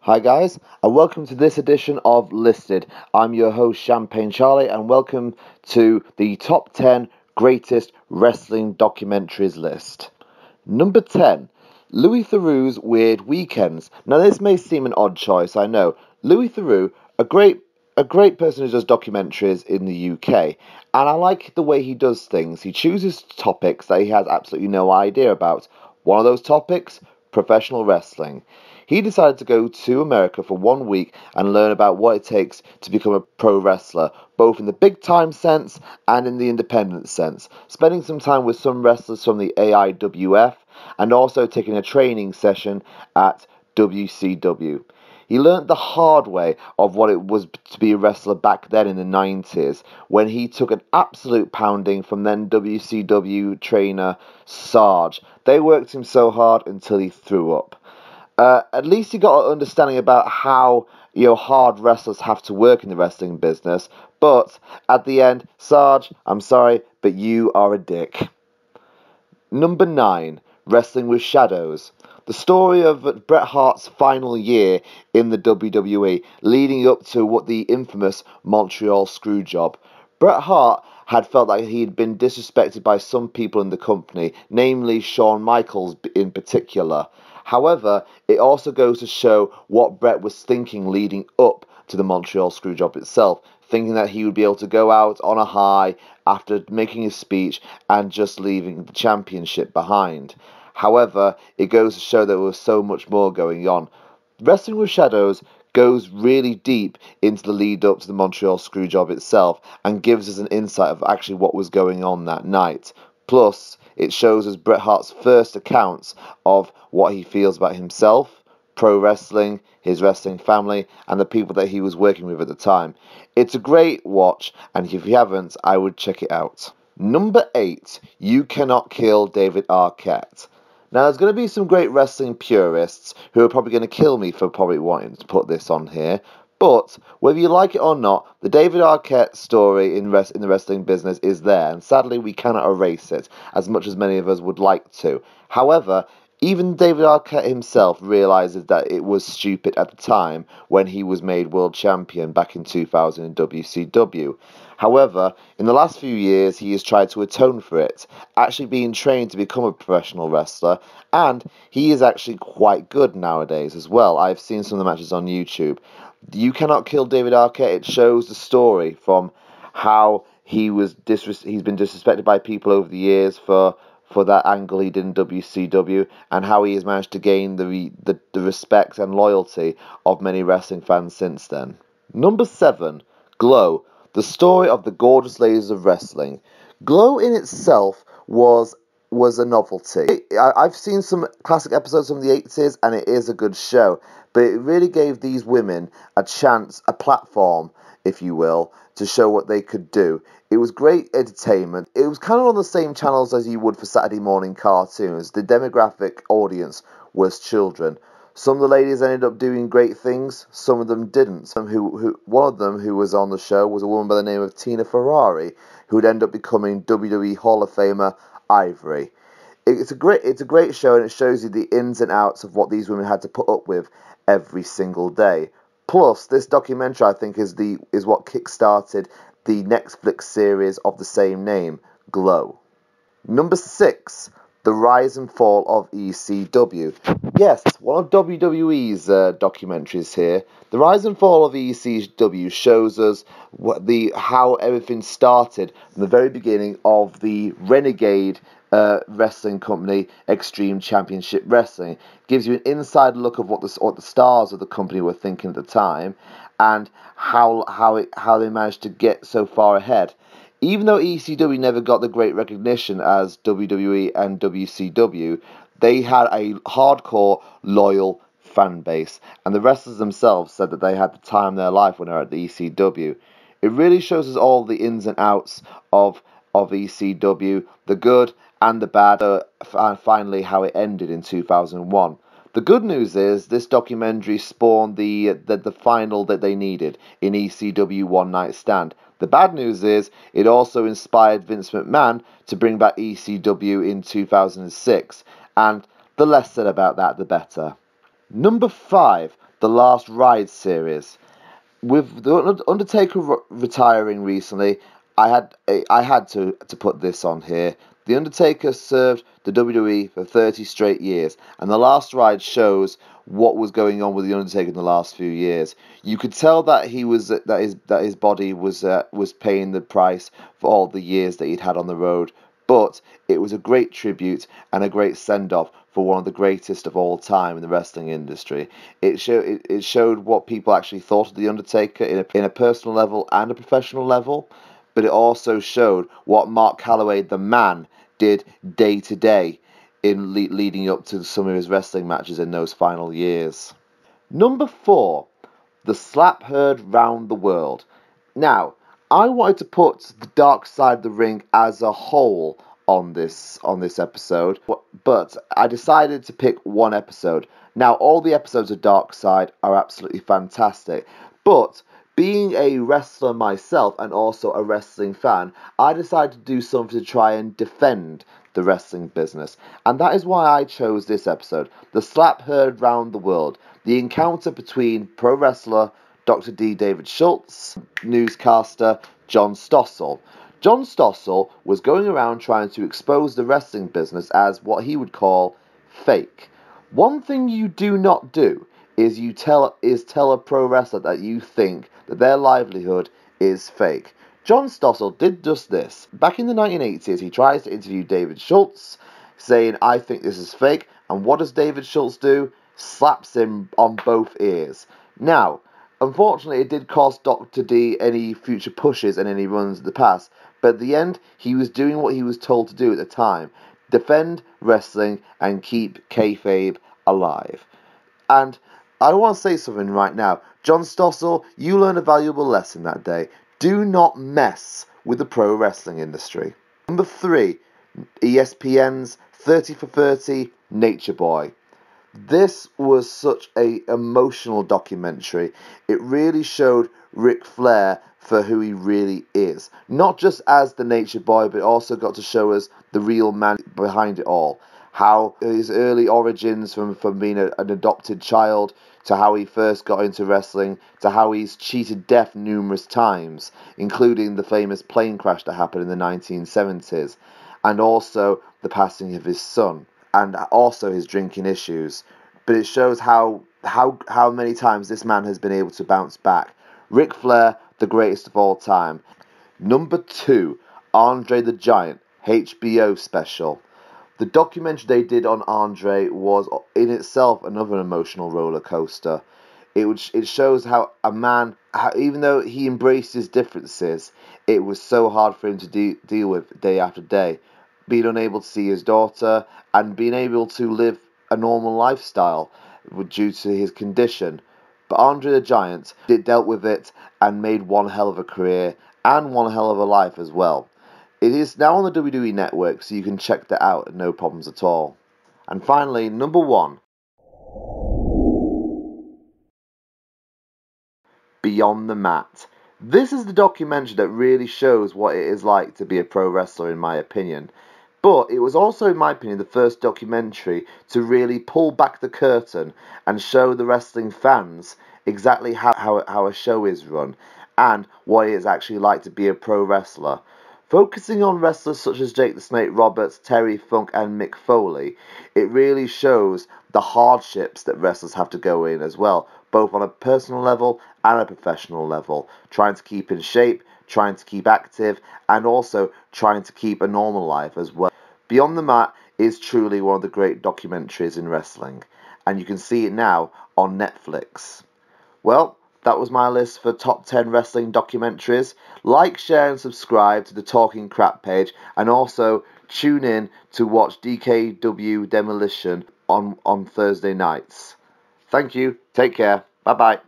Hi guys, and welcome to this edition of Listed. I'm your host Champagne Charlie, and welcome to the top 10 greatest wrestling documentaries list. Number 10, Louis Theroux's Weird Weekends. Now this may seem an odd choice, I know. Louis Theroux, a great person who does documentaries in the UK, and I like the way he does things. He chooses topics that he has absolutely no idea about. One of those topics, professional wrestling. He decided to go to America for 1 week and learn about what it takes to become a pro wrestler, both in the big time sense and in the independent sense, spending some time with some wrestlers from the AIWF and also taking a training session at WCW. He learnt the hard way of what it was to be a wrestler back then in the 90s, when he took an absolute pounding from then WCW trainer Sarge. They worked him so hard until he threw up. At least he got an understanding about how hard wrestlers have to work in the wrestling business. But at the end, Sarge, I'm sorry, but you are a dick. Number 9, Wrestling with Shadows. The story of Bret Hart's final year in the WWE, leading up to what the infamous Montreal Screwjob. Bret Hart had felt like he had been disrespected by some people in the company, namely Shawn Michaels in particular. However, it also goes to show what Bret was thinking leading up to the Montreal Screwjob itself, thinking that he would be able to go out on a high after making his speech and just leaving the championship behind. However, it goes to show that there was so much more going on. Wrestling with Shadows goes really deep into the lead up to the Montreal Screwjob itself and gives us an insight of actually what was going on that night. Plus, it shows us Bret Hart's first accounts of what he feels about himself, pro wrestling, his wrestling family, and the people that he was working with at the time. It's a great watch, and if you haven't, I would check it out. Number 8, You Cannot Kill David Arquette. Now, there's going to be some great wrestling purists who are probably going to kill me for probably wanting to put this on here, but whether you like it or not, the David Arquette story in the wrestling business is there, and sadly we cannot erase it, as much as many of us would like to. However, even David Arquette himself realizes that it was stupid at the time when he was made world champion back in 2000 in WCW. However, in the last few years, he has tried to atone for it, actually being trained to become a professional wrestler, and he is actually quite good nowadays as well. I've seen some of the matches on YouTube. You Cannot Kill David Arquette. It shows the story from how he's been disrespected by people over the years for that angle he did in WCW, and how he has managed to gain the respect and loyalty of many wrestling fans since then. Number 7, Glow, the story of the gorgeous ladies of wrestling. Glow in itself was a novelty. I've seen some classic episodes from the 80s, and it is a good show, but it really gave these women a chance, a platform, if you will, to show what they could do. It was great entertainment. It was kind of on the same channels as you would for Saturday morning cartoons. The demographic audience was children. Some of the ladies ended up doing great things, some of them didn't. One of them who was on the show was a woman by the name of Tina Ferrari, who would end up becoming WWE Hall of Famer Ivory. It's a great show, and it shows you the ins and outs of what these women had to put up with every single day. Plus, this documentary, I think, is what kick-started the Netflix series of the same name, Glow. Number 6, The Rise and Fall of ECW. Yes, one of WWE's documentaries here. The Rise and Fall of ECW shows us how everything started from the very beginning of the renegade wrestling company, Extreme Championship Wrestling. Gives you an inside look of what the stars of the company were thinking at the time, and how they managed to get so far ahead. Even though ECW never got the great recognition as WWE and WCW, they had a hardcore, loyal fan base, and the wrestlers themselves said that they had the time of their life when they were at the ECW. It really shows us all the ins and outs of ECW, the good and the bad, and finally how it ended in 2001. The good news is this documentary spawned the final that they needed in ECW One Night Stand. The bad news is it also inspired Vince McMahon to bring back ECW in 2006, and the less said about that, the better. Number 5, the Last Ride series. With the Undertaker retiring recently, I had to put this on here. The Undertaker served the WWE for 30 straight years, and The Last Ride shows what was going on with the Undertaker in the last few years. You could tell that his body was paying the price for all the years that he'd had on the road. But it was a great tribute and a great send-off for one of the greatest of all time in the wrestling industry. It showed what people actually thought of The Undertaker in a personal level and a professional level, but it also showed what Mark Calloway, the man, did day to day in leading up to some of his wrestling matches in those final years. Number 4, the slap heard round the world. Now, I wanted to put the Dark Side of the Ring as a whole on this episode, but I decided to pick one episode. Now, all the episodes of Dark Side are absolutely fantastic, but being a wrestler myself and also a wrestling fan, I decided to do something to try and defend the wrestling business. And that is why I chose this episode, The Slap Heard Round the World, the encounter between pro wrestler Dr. D. David Schultz, newscaster John Stossel. John Stossel was going around trying to expose the wrestling business as what he would call fake. One thing you do not do is tell a pro wrestler that you think that their livelihood is fake. John Stossel did just this. Back in the 1980s, he tries to interview David Schultz, saying, "I think this is fake," and what does David Schultz do? Slaps him on both ears. Now, unfortunately, it did cost Dr. D any future pushes and any runs in the past, but at the end, he was doing what he was told to do at the time: defend wrestling and keep kayfabe alive. And I want to say something right now. John Stossel, you learned a valuable lesson that day. Do not mess with the pro wrestling industry. Number 3, ESPN's 30 for 30 Nature Boy. This was such an emotional documentary. It really showed Ric Flair for who he really is. Not just as the Nature Boy, but also got to show us the real man behind it all. How his early origins from being an adopted child, to how he first got into wrestling, to how he's cheated death numerous times, including the famous plane crash that happened in the 1970s, and also the passing of his son, and also his drinking issues. But it shows how many times this man has been able to bounce back. Ric Flair, the greatest of all time. Number 2, Andre the Giant, HBO special. The documentary they did on Andre was in itself another emotional roller coaster. It shows how a man, even though he embraced his differences, it was so hard for him to deal with day after day. Being unable to see his daughter and being able to live a normal lifestyle due to his condition. But Andre the Giant dealt with it and made one hell of a career and one hell of a life as well. It is now on the WWE Network, so you can check that out, no problems at all. And finally, number 1, Beyond the Mat. This is the documentary that really shows what it is like to be a pro wrestler, in my opinion. But it was also, in my opinion, the first documentary to really pull back the curtain and show the wrestling fans exactly how a show is run and what it is actually like to be a pro wrestler. Focusing on wrestlers such as Jake the Snake Roberts, Terry Funk and Mick Foley, it really shows the hardships that wrestlers have to go in as well, both on a personal level and a professional level, trying to keep in shape, trying to keep active, and also trying to keep a normal life as well. Beyond the Mat is truly one of the great documentaries in wrestling, and you can see it now on Netflix. Well, that was my list for top 10 wrestling documentaries. Like, share and subscribe to the Talking Crap page, and also tune in to watch DKW Demolition on Thursday nights. Thank you. Take care. Bye-bye.